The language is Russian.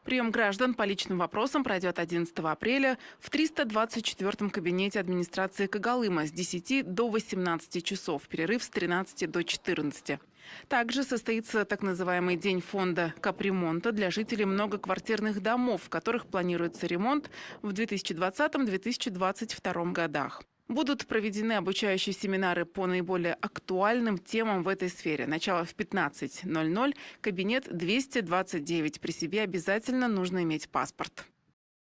Прием граждан по личным вопросам пройдет 11 апреля в 324-м кабинете администрации Когалыма с 10 до 18 часов, перерыв с 13 до 14. Также состоится так называемый День фонда капремонта для жителей многоквартирных домов, в которых планируется ремонт в 2020-2022 годах. Будут проведены обучающие семинары по наиболее актуальным темам в этой сфере. Начало в 15:00, кабинет 229. При себе обязательно нужно иметь паспорт.